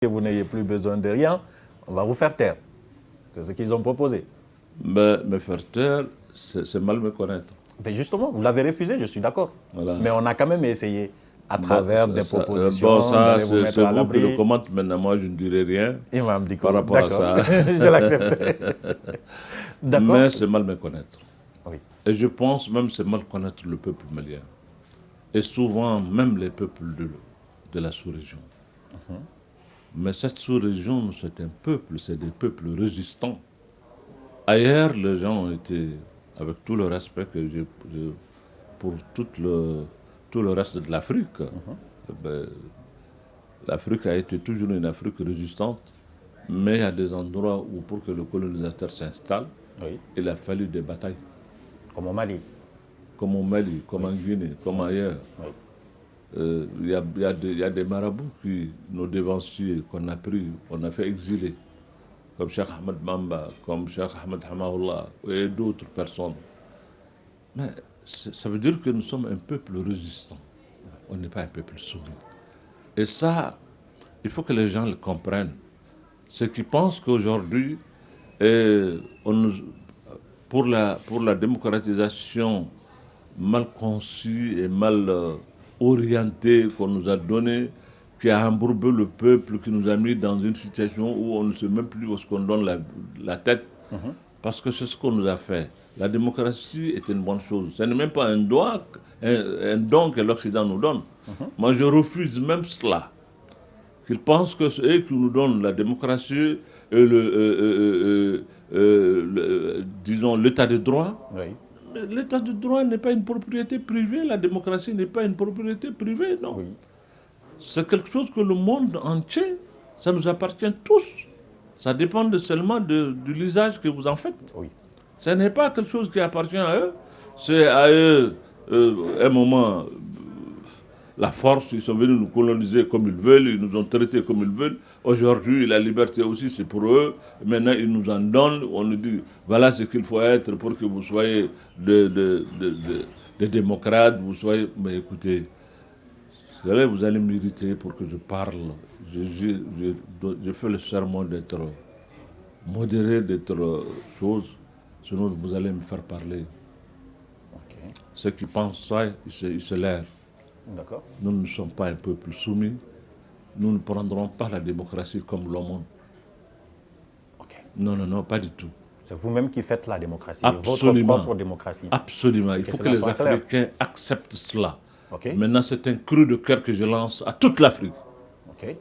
que vous n'ayez plus besoin de rien, on va vous faire taire. C'est ce qu'ils ont proposé. Me faire taire, c'est mal me connaître. Mais justement, vous l'avez refusé, je suis d'accord. Voilà. Mais on a quand même essayé, à travers des propositions, bon, ça, d'aller vous mettre à c'est vous qui l'abri. le commente maintenant, moi je ne dirai rien Imam Dicko, par rapport à ça. je l'accepte. D'accord. Mais c'est mal me connaître. Oui. Et je pense même que c'est mal connaître le peuple malien. Et souvent même les peuples de la sous-région. Mais cette sous-région, c'est un peuple, c'est des peuples résistants. Ailleurs, les gens ont été, avec tout le respect que j'ai pour tout le reste de l'Afrique, l'Afrique a été toujours une Afrique résistante, mais il y a des endroits où, pour que le colonisateur s'installe, il a fallu des batailles. Comme au Mali. Comme au Mali, comme en Guinée, comme ailleurs. Il y a des marabouts qui, nos devanciers, qu'on a pris, on a fait exiler, comme Cheikh Ahmed Bamba, comme Cheikh Ahmed Hamahullah, et d'autres personnes. Mais ça veut dire que nous sommes un peuple résistant. On n'est pas un peuple soumis. Et ça, il faut que les gens le comprennent. Ceux qui pensent qu'aujourd'hui, pour la démocratisation mal conçue et mal orientée qu'on nous a donnée, qui a embourbé le peuple, qui nous a mis dans une situation où on ne sait même plus où est-ce qu'on donne la tête, parce que c'est ce qu'on nous a fait. La démocratie est une bonne chose. Ce n'est même pas un don que l'Occident nous donne. Moi, je refuse même cela. Qu'ils pensent que c'est eux qui nous donnent la démocratie et disons, l'état de droit. Oui. L'état de droit n'est pas une propriété privée, la démocratie n'est pas une propriété privée, non. Oui. C'est quelque chose que le monde entier, ça nous appartient tous. Ça dépend seulement de l'usage que vous en faites. Oui. Ce n'est pas quelque chose qui appartient à eux. C'est à eux, un moment, la force, ils sont venus nous coloniser comme ils veulent, ils nous ont traités comme ils veulent. Aujourd'hui, la liberté aussi, c'est pour eux. Maintenant, ils nous en donnent. On nous dit, voilà ce qu'il faut être pour que vous soyez des démocrates. Vous soyez... Mais écoutez, vous allez m'irriter pour que je parle. Je fais le serment d'être modéré, d'être chose. Sinon, vous allez me faire parler. Okay. Ceux qui pensent ça, ils se l'airent. D'accord. Nous ne sommes pas un peuple soumis. Nous ne prendrons pas la démocratie comme l'aumône. Okay. Non, non, non, pas du tout. C'est vous-même qui faites la démocratie, Absolument. Votre propre démocratie. Absolument. Il faut que les Africains acceptent cela. Okay. Maintenant, c'est un cri de cœur que je lance à toute l'Afrique. Okay.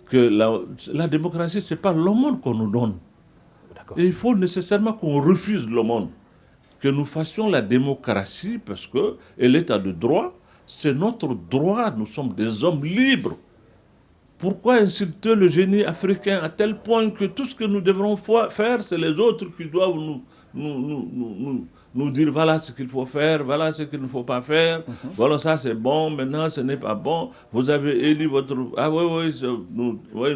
Que la démocratie, ce n'est pas l'aumône qu'on nous donne. Et il faut nécessairement qu'on refuse l'aumône. Que nous fassions la démocratie, parce que l'état de droit, c'est notre droit. Nous sommes des hommes libres. Pourquoi insulter le génie africain à tel point que tout ce que nous devrons faire, c'est les autres qui doivent nous dire voilà ce qu'il faut faire, voilà ce qu'il ne faut pas faire, voilà ça c'est bon, maintenant ce n'est pas bon, vous avez élu votre... Ah oui,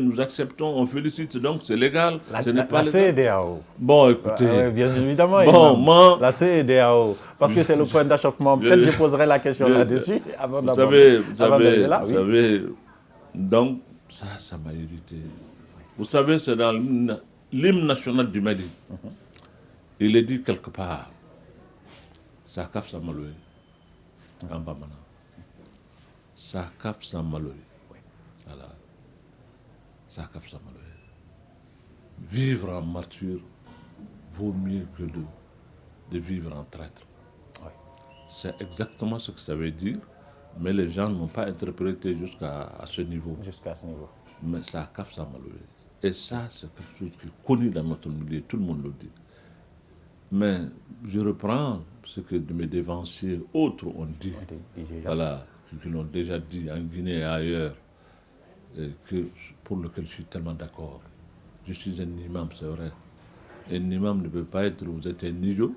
nous acceptons, on félicite, donc c'est légal. La CEDEAO. Bon, écoutez... bien évidemment, bon, la CEDEAO, parce que c'est le point d'achoppement. Peut-être je poserai la question là-dessus avant d'aborder. Vous savez, donc ça m'a irrité. Vous savez, c'est dans l'hymne national du Mali. Il est dit quelque part, Sakaf Samaloé, en Bamana. Sakaf Samaloé. Voilà. Sakaf Samaloé. Vivre en martyr vaut mieux que de vivre en traître. Oui. C'est exactement ce que ça veut dire, mais les gens n'ont pas interprété jusqu'à ce niveau. Jusqu'à ce niveau. Mais Sakaf Samaloé. Et ça, c'est quelque chose qui est connu dans notre milieu, tout le monde le dit. Mais je reprends ce que mes dévanciers autres ont dit, voilà, qui l'ont déjà dit en Guinée et ailleurs, et pour lequel je suis tellement d'accord. Je suis un imam, c'est vrai. Un imam ne peut pas être, vous êtes un idiot,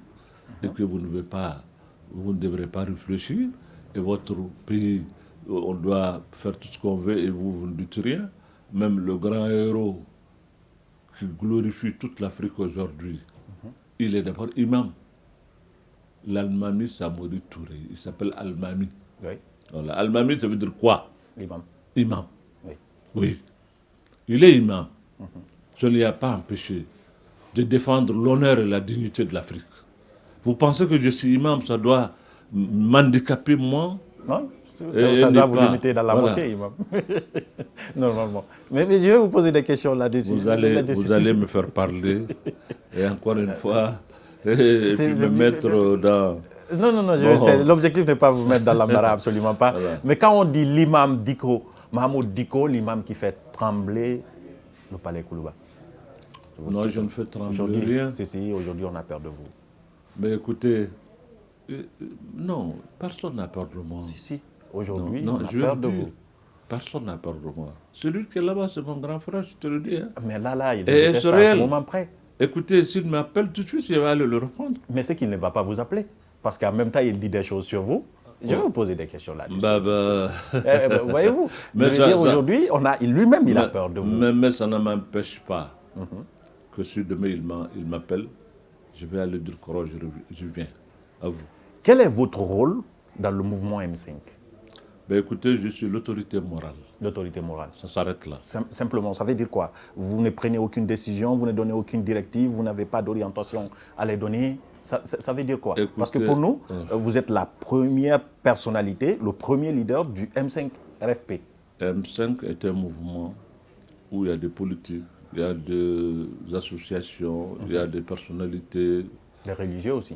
et que vous ne devrez pas réfléchir, et votre pays, on doit faire tout ce qu'on veut, et vous ne dites rien. Même le grand héros qui glorifie toute l'Afrique aujourd'hui, il est d'abord imam. L'Almami Samori Touré, il s'appelle Almami. Oui. Voilà. Almami, ça veut dire quoi? L'imam. Imam. Oui. Oui, il est imam. Je ne l'ai pas empêché de défendre l'honneur et la dignité de l'Afrique. Vous pensez que je suis imam, ça doit m'handicaper moi? Non, Et ça n'est doit vous pas. limiter dans la Voilà. mosquée, imam. Normalement. Mais je vais vous poser des questions là-dessus. Vous allez me faire parler, et encore une fois, et puis me mettre dans... Non, non, non, Bon, l'objectif n'est pas vous mettre dans l'embarras, absolument pas. voilà. Mais quand on dit l'imam Diko, Mahmoud Diko, l'imam qui fait trembler le palais Koulouba. Non, je ne fais trembler Aujourd'hui, rien. si, aujourd'hui, on a peur de vous. Mais écoutez, non, personne n'a peur de moi. Si, aujourd'hui, Non, on a je vais peur vous de dire, vous. personne n'a peur de moi. Celui qui est là-bas, c'est mon grand frère, je te le dis. Hein. Mais là, il Et vous c'est déteste à réel. ce moment près. Écoutez, s'il m'appelle tout de suite, je vais aller le reprendre. Mais c'est qu'il ne va pas vous appeler. Parce qu'en même temps, il dit des choses sur vous. Je vais vous poser des questions là-dessus. Voyez-vous, Mais je veux dire, aujourd'hui, lui-même, il a peur de vous. Mais ça ne m'empêche pas que si demain il m'appelle, je vais aller dire Koro, je viens à vous. Quel est votre rôle dans le mouvement M5? Ben écoutez, je suis l'autorité morale. L'autorité morale. Ça s'arrête là. Simplement, ça veut dire quoi? Vous ne prenez aucune décision, vous ne donnez aucune directive, vous n'avez pas d'orientation à les donner. Ça veut dire quoi? Parce que pour nous, vous êtes la première personnalité, le premier leader du M5 RFP. M5 est un mouvement où il y a des politiques, il y a des associations, il y a des personnalités. Des religieux aussi.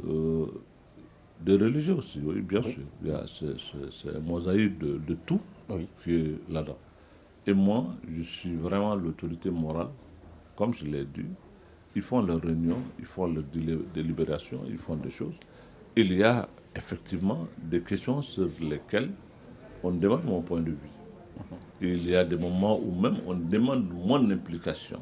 Des religieux aussi, oui, bien sûr. C'est un mosaïque de tout qui est là-dedans. Et moi, je suis vraiment l'autorité morale, comme je l'ai dit. Ils font leurs réunions, ils font leurs délibérations, ils font des choses. Il y a effectivement des questions sur lesquelles on demande mon point de vue. Il y a des moments où même on demande mon implication.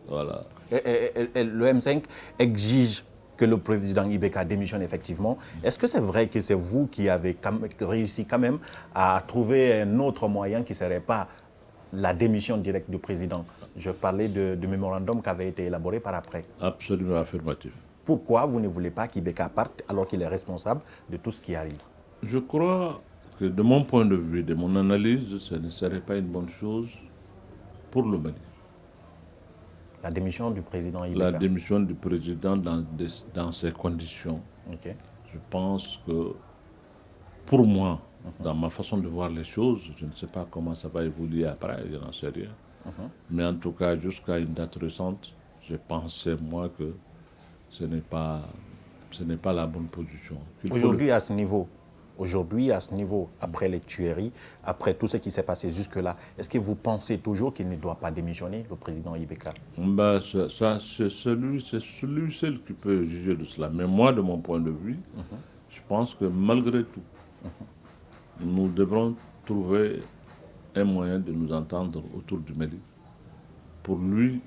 Voilà. Et le M5 exige que le président Ibeka démissionne effectivement. Est-ce que c'est vrai que c'est vous qui avez réussi quand même à trouver un autre moyen qui ne serait pas la démission directe du président? Je parlais du mémorandum qui avait été élaboré par après. Absolument affirmatif. Pourquoi vous ne voulez pas qu'Ibeka parte alors qu'il est responsable de tout ce qui arrive? Je crois que de mon point de vue, de mon analyse, ce ne serait pas une bonne chose pour le Mali. La démission du président Ibeka? La démission du président dans ces conditions. Okay. Je pense que, pour moi, dans ma façon de voir les choses, je ne sais pas comment ça va évoluer après, je n'en sais rien. Mais en tout cas, jusqu'à une date récente, je pensais, moi, que ce n'est pas la bonne position. Aujourd'hui, à ce niveau, après les tueries, après tout ce qui s'est passé jusque-là, est-ce que vous pensez toujours qu'il ne doit pas démissionner, le président Ibeka? Ben, c'est celui seul qui peut juger de cela. Mais moi, de mon point de vue, je pense que malgré tout, nous devrons trouver un moyen de nous entendre autour du Mali pour lui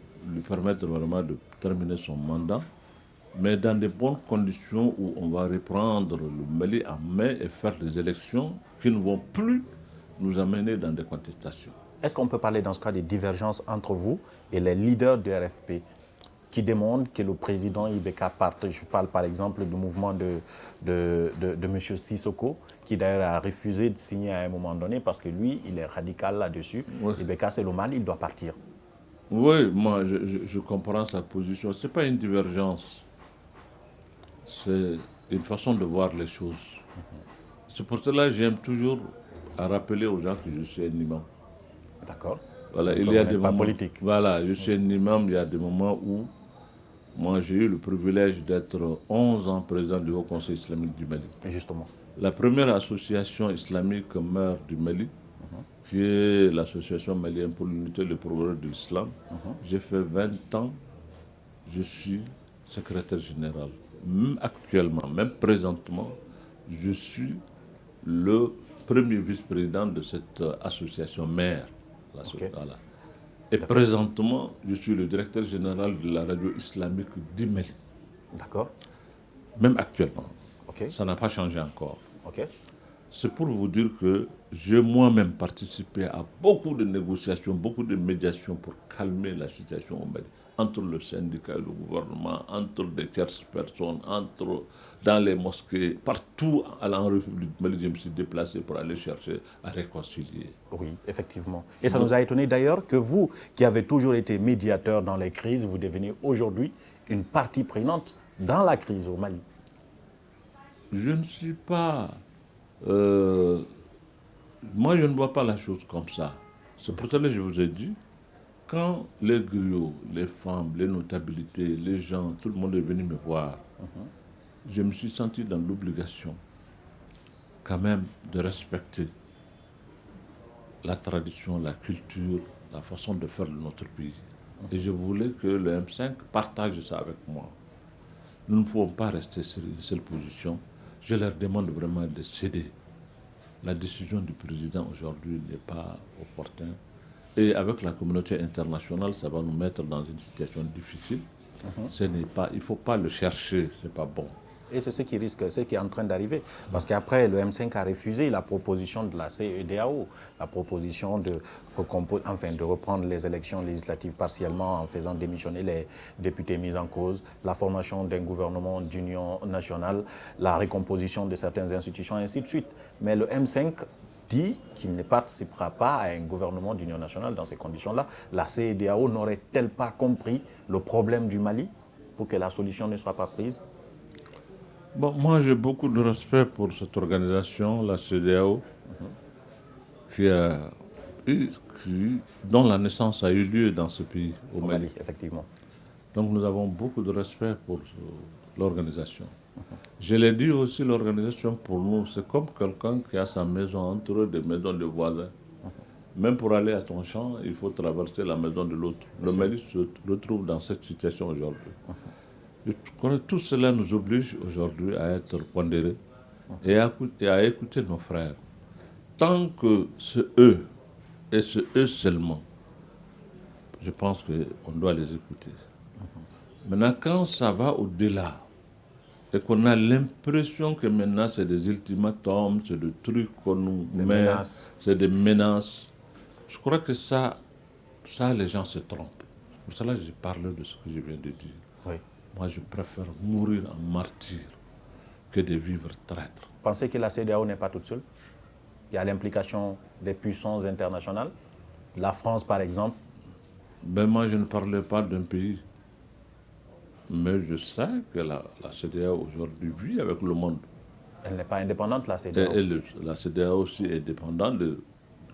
permettre vraiment de terminer son mandat, mais dans de bonnes conditions où on va reprendre le Mali en main et faire des élections qui ne vont plus nous amener dans des contestations. Est-ce qu'on peut parler dans ce cas de divergences entre vous et les leaders du RFP qui demandent que le président Ibeka parte? Je parle par exemple du mouvement de M. Sissoko, qui d'ailleurs a refusé de signer à un moment donné parce que lui, il est radical là-dessus. Oui. Ibeka, c'est le mal, il doit partir. Oui, moi, je comprends sa position. Ce n'est pas une divergence. C'est une façon de voir les choses. C'est pour cela que j'aime toujours à rappeler aux gens que je suis un imam. D'accord. Voilà, il y a des moments politiques. Voilà, je suis un imam, il y a des moments où moi j'ai eu le privilège d'être 11 ans président du Haut Conseil islamique du Mali. Justement. La première association islamique maire du Mali, qui est l'association malienne pour l'unité et le progrès de l'islam, j'ai fait 20 ans, je suis secrétaire général. Même actuellement, même présentement, je suis le premier vice-président de cette association maire. Voilà. Et présentement, je suis le directeur général de la radio islamique du Mali. D'accord. Même actuellement. Ça n'a pas changé encore. C'est pour vous dire que j'ai moi-même participé à beaucoup de négociations, beaucoup de médiations pour calmer la situation au Mali. entre le syndicat et le gouvernement, entre des tierces personnes, dans les mosquées, partout en République du Mali, je me suis déplacé pour aller chercher à réconcilier. Oui, effectivement. Et ça nous a étonné d'ailleurs que vous, qui avez toujours été médiateur dans les crises, vous devenez aujourd'hui une partie prenante dans la crise au Mali. Je ne suis pas... moi, je ne vois pas la chose comme ça. C'est pour ça que je vous ai dit, quand les griots, les femmes, les notabilités, les gens, tout le monde est venu me voir, je me suis senti dans l'obligation quand même de respecter la tradition, la culture, la façon de faire de notre pays. Et je voulais que le M5 partage ça avec moi. Nous ne pouvons pas rester sur une seule position. Je leur demande vraiment de céder. La décision du président aujourd'hui n'est pas opportune. Et avec la communauté internationale, ça va nous mettre dans une situation difficile. Ce n'est pas, il ne faut pas le chercher, ce n'est pas bon. Et c'est ce qui risque, ce qui est en train d'arriver. Parce qu'après, le M5 a refusé la proposition de la CEDEAO, la proposition de reprendre les élections législatives partiellement en faisant démissionner les députés mis en cause, la formation d'un gouvernement d'union nationale, la recomposition de certaines institutions, ainsi de suite. Mais le M5 dit qu'il ne participera pas à un gouvernement d'union nationale dans ces conditions-là. La CEDEAO n'aurait-elle pas compris le problème du Mali pour que la solution ne soit pas prise? Bon, moi, j'ai beaucoup de respect pour cette organisation, la CEDEAO, dont la naissance a eu lieu dans ce pays, au Mali. Effectivement. Donc, nous avons beaucoup de respect pour l'organisation. Je l'ai dit aussi, l'organisation, pour nous, c'est comme quelqu'un qui a sa maison entre eux, des maisons de voisins. Même pour aller à ton champ, il faut traverser la maison de l'autre. Le Mali se retrouve dans cette situation aujourd'hui. Je crois que tout cela nous oblige aujourd'hui à être pondérés et à écouter nos frères. Tant que c'est eux, et c'est eux seulement, je pense qu'on doit les écouter. Maintenant, quand ça va au-delà, et qu'on a l'impression que maintenant c'est des ultimatums, c'est des trucs qu'on nous met, c'est des menaces, je crois que ça, les gens se trompent. Pour cela, j'ai parlé de ce que je viens de dire. Oui. Moi, je préfère mourir en martyr que de vivre traître. Pensez que la CEDEAO n'est pas toute seule? Il y a l'implication des puissances internationales. La France, par exemple. Ben moi, je ne parlais pas d'un pays. Mais je sais que la CEDEAO aujourd'hui vit avec le monde. Elle n'est pas indépendante, la CEDEAO. La CEDEAO aussi est dépendante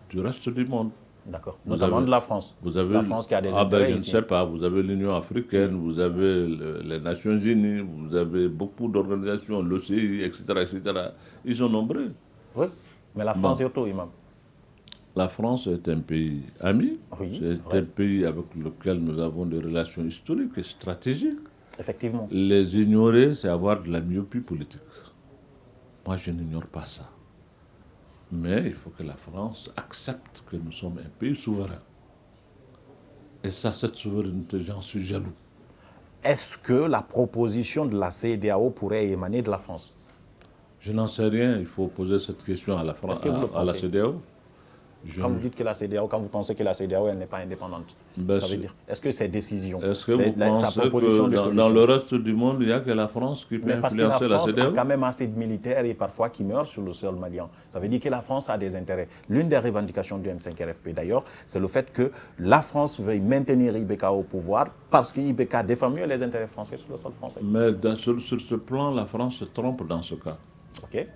du reste du monde. D'accord. Notamment de la France. La France qui a des intérêts je ici. ne sais pas. Vous avez l'Union africaine, vous avez les Nations unies, vous avez beaucoup d'organisations, l'OCI, etc., etc. Ils sont nombreux. Oui, mais la France surtout, Imam. La France est un pays ami. Oui, c'est un pays avec lequel nous avons des relations historiques et stratégiques. Effectivement. Les ignorer, c'est avoir de la myopie politique. Moi, je n'ignore pas ça. Mais il faut que la France accepte que nous sommes un pays souverain. Et ça, cette souveraineté, j'en suis jaloux. Est-ce que la proposition de la CEDEAO pourrait émaner de la France? Je n'en sais rien. Il faut poser cette question à la France, à la CEDEAO. Quand vous dites que la CEDEAO, quand vous pensez que la CEDEAO, elle n'est pas indépendante, ça veut dire, est-ce que ces décisions, est-ce que vous pensez que dans le reste du monde, il n'y a que la France qui peut influencer la CEDEAO? Parce que la France a quand même assez de militaires et parfois qui meurent sur le sol malien. Ça veut dire que la France a des intérêts. L'une des revendications du M5-RFP d'ailleurs, c'est le fait que la France veuille maintenir IBK au pouvoir parce que IBK défend mieux les intérêts français sur le sol français. Mais sur ce plan, la France se trompe dans ce cas. Ok.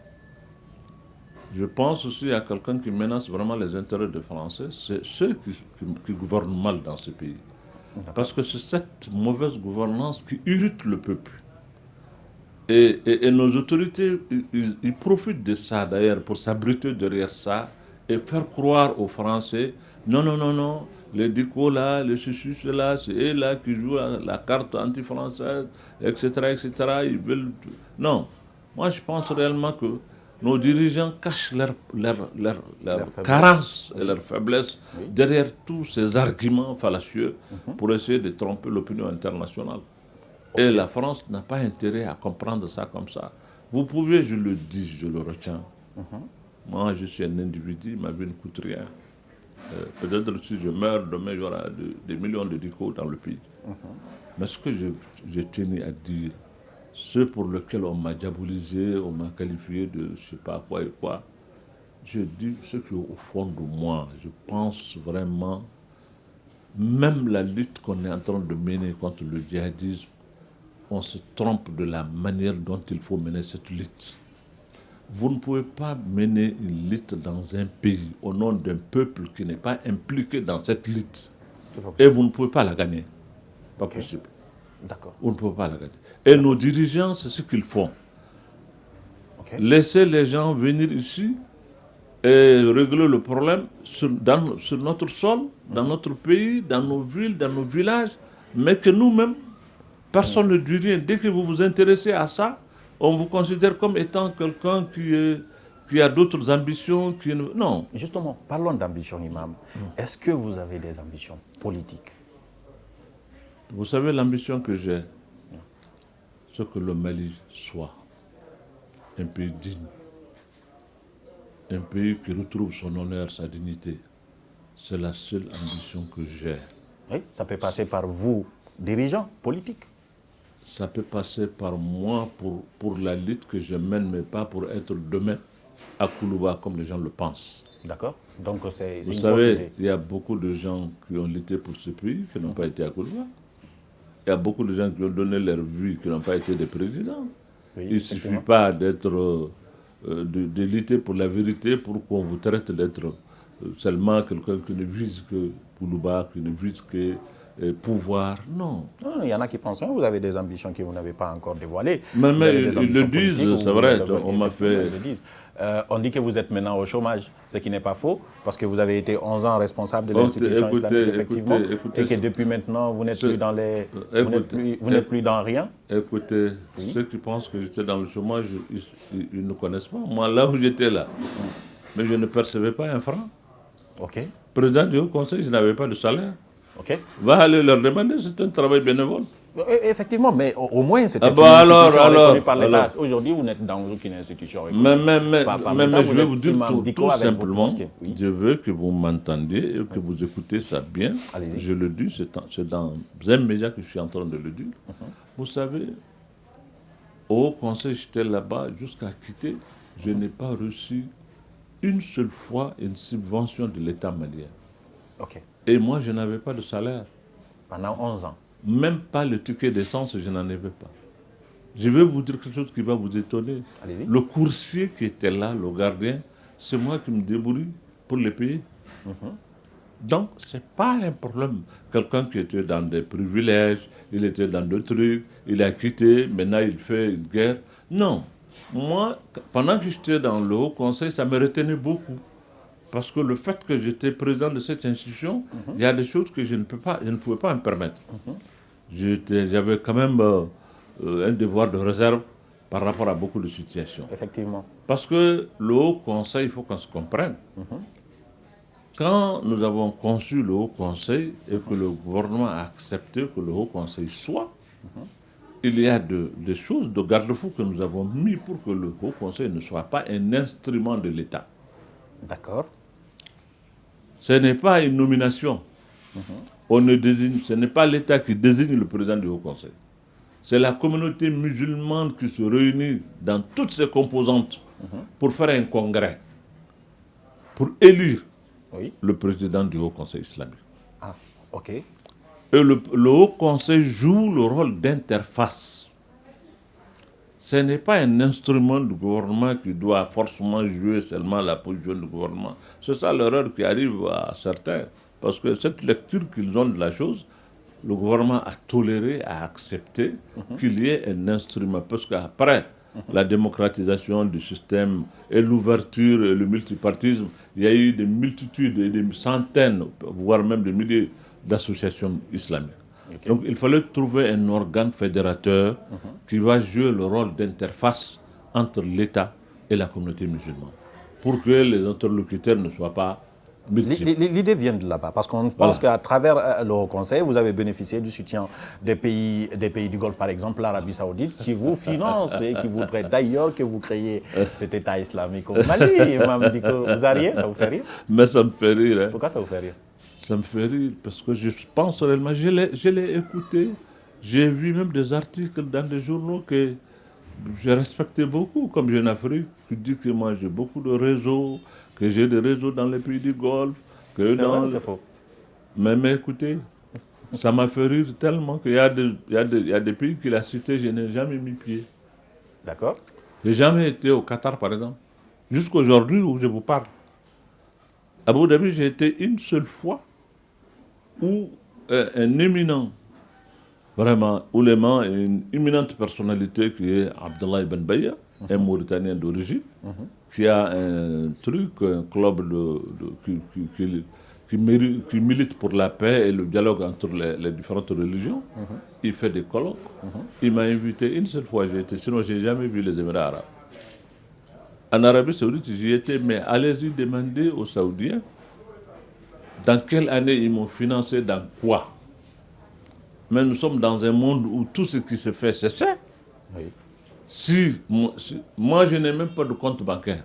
Je pense aussi à quelqu'un qui menace vraiment les intérêts des Français, c'est ceux qui gouvernent mal dans ce pays. Parce que c'est cette mauvaise gouvernance qui irrite le peuple. Et nos autorités, ils profitent de ça d'ailleurs pour s'abriter derrière ça et faire croire aux Français, non, les DICO là, les ceci, cela, c'est eux là qui jouent la carte anti-française, etc., etc. Ils veulent... Non, moi je pense réellement que nos dirigeants cachent leur carence et leur faiblesse derrière tous ces arguments fallacieux pour essayer de tromper l'opinion internationale. Et la France n'a pas intérêt à comprendre ça comme ça. Vous pouvez, je le dis, je le retiens. Moi, je suis un individu, ma vie ne coûte rien. Peut-être si je meurs demain, il y aura des millions de dicots dans le pays. Mais ce que je tenais à dire, ceux pour lesquels on m'a diabolisé, on m'a qualifié de je ne sais pas quoi et quoi, je dis ce qui est au fond de moi. Je pense vraiment, même la lutte qu'on est en train de mener contre le djihadisme, on se trompe de la manière dont il faut mener cette lutte. Vous ne pouvez pas mener une lutte dans un pays au nom d'un peuple qui n'est pas impliqué dans cette lutte. Et vous ne pouvez pas la gagner. Pas possible. D'accord. Vous ne pouvez pas la gagner. Et nos dirigeants, c'est ce qu'ils font. Laissez les gens venir ici et régler le problème sur notre sol, dans notre pays, dans nos villes, dans nos villages, mais que nous-mêmes, personne ne dit rien. Dès que vous vous intéressez à ça, on vous considère comme étant quelqu'un qui a d'autres ambitions. Non. Justement, parlons d'ambition, Imam. Est-ce que vous avez des ambitions politiques? Vous savez, l'ambition que j'ai, c'est que le Mali soit un pays digne, un pays qui retrouve son honneur, sa dignité. C'est la seule ambition que j'ai. Oui, ça peut passer par vous, dirigeants politiques. Ça peut passer par moi pour la lutte que je mène, mais pas pour être demain à Koulouba comme les gens le pensent. D'accord. Donc c'est Vous savez, il y a beaucoup de gens qui ont lutté pour ce pays, qui n'ont pas été à Koulouba. Il y a beaucoup de gens qui ont donné leur vie, qui n'ont pas été des présidents. Oui, il ne suffit pas d'être, de lutter pour la vérité pour qu'on vous traite d'être seulement quelqu'un qui ne vise que Koulouba, qui ne vise que pouvoir. Non. Il y en a qui pensent que vous avez des ambitions que vous n'avez pas encore dévoilées. Mais ils le disent, c'est vrai, on m'a fait... On dit que vous êtes maintenant au chômage, ce qui n'est pas faux, parce que vous avez été 11 ans responsable de l'institution islamique, effectivement, et que depuis maintenant, vous n'êtes plus dans les... Vous n'êtes plus dans rien. Écoutez, ceux qui pensent que j'étais dans le chômage, ils ne connaissent pas. Moi, là où j'étais là, mais je ne percevais pas un franc. Ok. Président du Haut Conseil, je n'avais pas de salaire. Ok. Va aller leur demander, c'est un travail bénévole. Effectivement, mais au moins c'était une institution reconnue par l'État. Aujourd'hui, vous n'êtes dans aucune institution reconnue. Mais je vais vous dire tout simplement, je veux que vous m'entendiez et que vous écoutez ça bien. Je le dis, c'est dans un média que je suis en train de le dire. Vous savez, au Haut Conseil, j'étais là-bas jusqu'à quitter, je n'ai pas reçu une seule fois une subvention de l'État malien. Et moi, je n'avais pas de salaire. Pendant 11 ans. Même pas le ticket d'essence, je n'en avais pas. Je vais vous dire quelque chose qui va vous étonner. Le coursier qui était là, le gardien, c'est moi qui me débrouille pour les payer. Donc, ce n'est pas un problème. Quelqu'un qui était dans des privilèges, il était dans d'autres trucs, il a quitté, maintenant il fait une guerre. Non. Moi, pendant que j'étais dans le Haut Conseil, ça me retenait beaucoup. Parce que le fait que j'étais président de cette institution, il y a des choses que je ne pouvais pas me permettre. J'avais quand même un devoir de réserve par rapport à beaucoup de situations. Effectivement. Parce que le Haut Conseil, il faut qu'on se comprenne. Quand nous avons conçu le Haut Conseil et que le gouvernement a accepté que le Haut Conseil soit, il y a des choses de garde-fou que nous avons mis pour que le Haut Conseil ne soit pas un instrument de l'État. D'accord. Ce n'est pas une nomination. Ce n'est pas l'État qui désigne le président du Haut Conseil. C'est la communauté musulmane qui se réunit dans toutes ses composantes pour faire un congrès, pour élire le président du Haut Conseil islamique. Ah, ok. Et le Haut Conseil joue le rôle d'interface. Ce n'est pas un instrument du gouvernement qui doit forcément jouer seulement la position du gouvernement. C'est ça l'erreur qui arrive à certains. Parce que cette lecture qu'ils ont de la chose, le gouvernement a toléré, a accepté qu'il y ait un instrument. Parce qu'après la démocratisation du système et l'ouverture et le multipartisme, il y a eu des multitudes et des centaines, voire même des milliers d'associations islamiques. Donc il fallait trouver un organe fédérateur qui va jouer le rôle d'interface entre l'État et la communauté musulmane, pour que les interlocuteurs ne soient pas multiples. L'idée vient de là-bas, parce qu'on pense qu'à travers le Haut Conseil, vous avez bénéficié du soutien des pays du Golfe, par exemple l'Arabie Saoudite, qui vous finance et qui voudrait d'ailleurs que vous créiez cet État islamique au Mali. Imam Dicko, vous arrivez, ça vous fait rire? Mais ça me fait rire. Hein. Pourquoi ça vous fait rire? Ça me fait rire parce que je pense réellement, je l'ai écouté, j'ai vu même des articles dans des journaux que je respectais beaucoup, comme Jeune Afrique, qui dit que moi j'ai beaucoup de réseaux, que j'ai des réseaux dans les pays du Golfe, que dans... C'est faux. Mais écoutez, ça m'a fait rire tellement qu'il y a des pays qu'il a cités, je n'ai jamais mis pied. D'accord. Je n'ai jamais été au Qatar, par exemple, jusqu'aujourd'hui où je vous parle. À Abu Dhabi, j'ai été une seule fois où un éminent, vraiment, ouléma, une éminente personnalité qui est Abdallah Ibn Bayya, un Mauritanien d'origine, qui a un truc, un club qui milite pour la paix et le dialogue entre les différentes religions. Il fait des colloques. Il m'a invité une seule fois, j'ai été, sinon je n'ai jamais vu les Émirats arabes. En Arabie Saoudite, j'y étais, mais allez-y demander aux Saoudiens dans quelle année ils m'ont financé, dans quoi. Mais nous sommes dans un monde où tout ce qui se fait, c'est ça. Oui. Moi, je n'ai même pas de compte bancaire.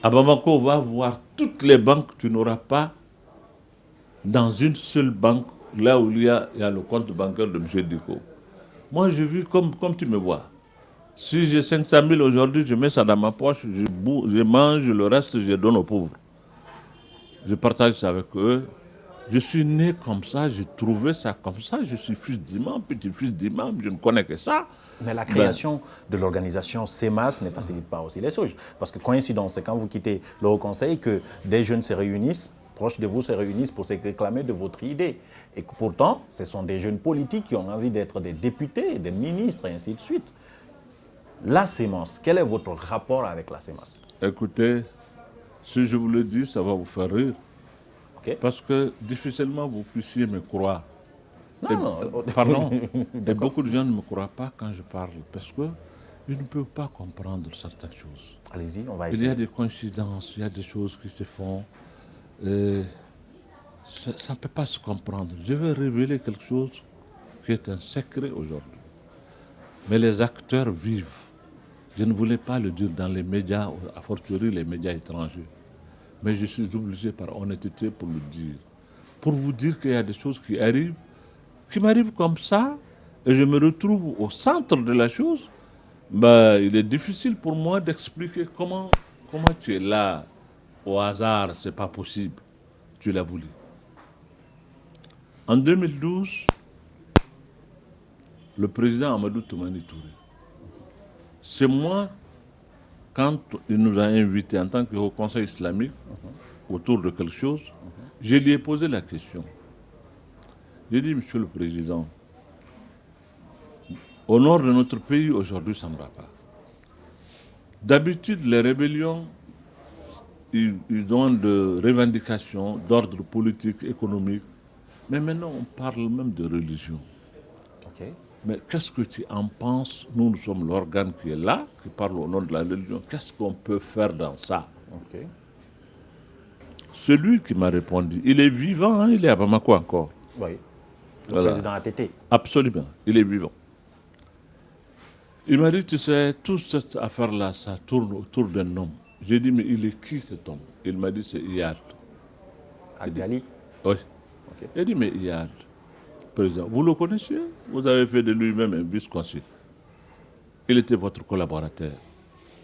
À Bamako, on va voir toutes les banques, tu n'auras pas dans une seule banque, là où il y a le compte bancaire de M. Dicko. Moi, je vis comme tu me vois. Si j'ai 500 000 aujourd'hui, je mets ça dans ma poche, je mange, le reste, je donne aux pauvres. Je partage ça avec eux. Je suis né comme ça, j'ai trouvé ça comme ça. Je suis fils d'imam, petit-fils d'imam, je ne connais que ça. Mais la création de l'organisation CEMAS ne facilite pas aussi les choses. Parce que coïncidence, c'est quand vous quittez le Haut Conseil que des jeunes se réunissent, proches de vous se réunissent pour se réclamer de votre idée. Et que pourtant, ce sont des jeunes politiques qui ont envie d'être des députés, des ministres, et ainsi de suite. La CEMAS, quel est votre rapport avec la CEMAS? Écoutez, si je vous le dis, ça va vous faire rire. Okay. Parce que difficilement vous puissiez me croire. Non. Pardon. Et beaucoup de gens ne me croient pas quand je parle. Parce qu'ils ne peuvent pas comprendre certaines choses. Allez-y, on va essayer. Il y a des coïncidences, il y a des choses qui se font. Ça ne peut pas se comprendre. Je vais révéler quelque chose qui est un secret aujourd'hui. Mais les acteurs vivent. Je ne voulais pas le dire dans les médias, a fortiori les médias étrangers. Mais je suis obligé par honnêteté pour le dire. Pour vous dire qu'il y a des choses qui m'arrivent comme ça, et je me retrouve au centre de la chose. Il est difficile pour moi d'expliquer comment tu es là, au hasard, c'est pas possible. Tu l'as voulu. En 2012, le président Amadou Toumani Touré, c'est moi, quand il nous a invités en tant que Haut Conseil islamique autour de quelque chose, je lui ai posé la question. J'ai dit, Monsieur le Président, au nord de notre pays, aujourd'hui, ça ne va pas. D'habitude, les rébellions, ils ont de revendications d'ordre politique, économique, mais maintenant, on parle même de religion. Okay. Mais qu'est-ce que tu en penses? Nous sommes l'organe qui est là, qui parle au nom de la religion. Qu'est-ce qu'on peut faire dans ça? Okay. Celui qui m'a répondu, il est vivant, hein, il est à Bamako encore. Oui, le président ATT. Absolument, il est vivant. Il m'a dit, tu sais, toute cette affaire-là, ça tourne autour d'un homme. J'ai dit, mais il est qui cet homme? Il m'a dit, c'est Iyad. Agali? Oui. Okay. Il a dit, mais Iyad, président, vous le connaissez? Vous avez fait de lui-même un vice-consul. Il était votre collaborateur.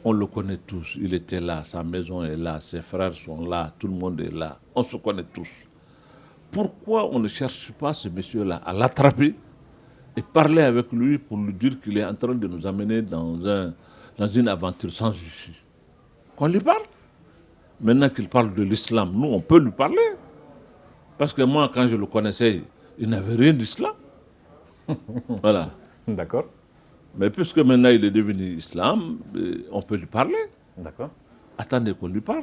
On le connaît tous. Il était là, sa maison est là, ses frères sont là, tout le monde est là. On se connaît tous. Pourquoi on ne cherche pas ce monsieur-là à l'attraper et parler avec lui pour lui dire qu'il est en train de nous amener dans une aventure sans issue? Qu'on lui parle. Maintenant qu'il parle de l'islam, nous, on peut lui parler. Parce que moi, quand je le connaissais, il n'avait rien d'islam. Voilà. D'accord. Mais puisque maintenant il est devenu islam, on peut lui parler. D'accord. Attendez qu'on lui parle.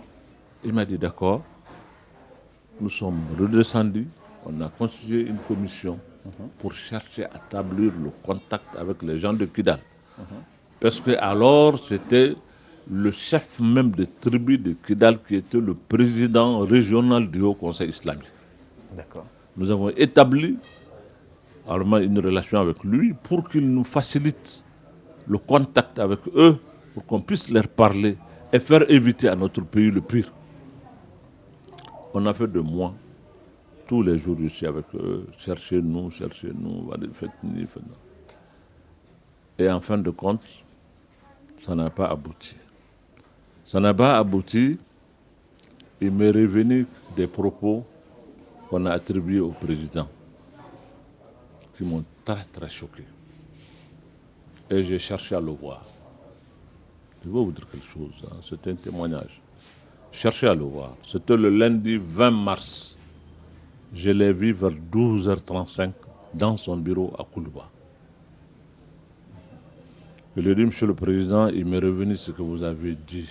Il m'a dit d'accord. Nous sommes redescendus. On a constitué une commission pour chercher à établir le contact avec les gens de Kidal. Parce que alors c'était le chef même de tribu de Kidal, qui était le président régional du Haut Conseil islamique. D'accord. Nous avons établi alors, une relation avec lui pour qu'il nous facilite le contact avec eux, pour qu'on puisse leur parler et faire éviter à notre pays le pire. On a fait de moi. Tous les jours, je suis avec eux. Cherchez-nous, faites-nous. Et en fin de compte, ça n'a pas abouti. Ça n'a pas abouti. Il m'est revenu des propos qu'on a attribués au président, qui m'ont très très choqué. Et j'ai cherché à le voir. Je vais vous dire quelque chose, hein. C'est un témoignage. Cherchez à le voir. C'était le lundi 20 mars. Je l'ai vu vers 12h35 dans son bureau à Koulouba. Je lui ai dit, Monsieur le Président, il m'est revenu ce que vous avez dit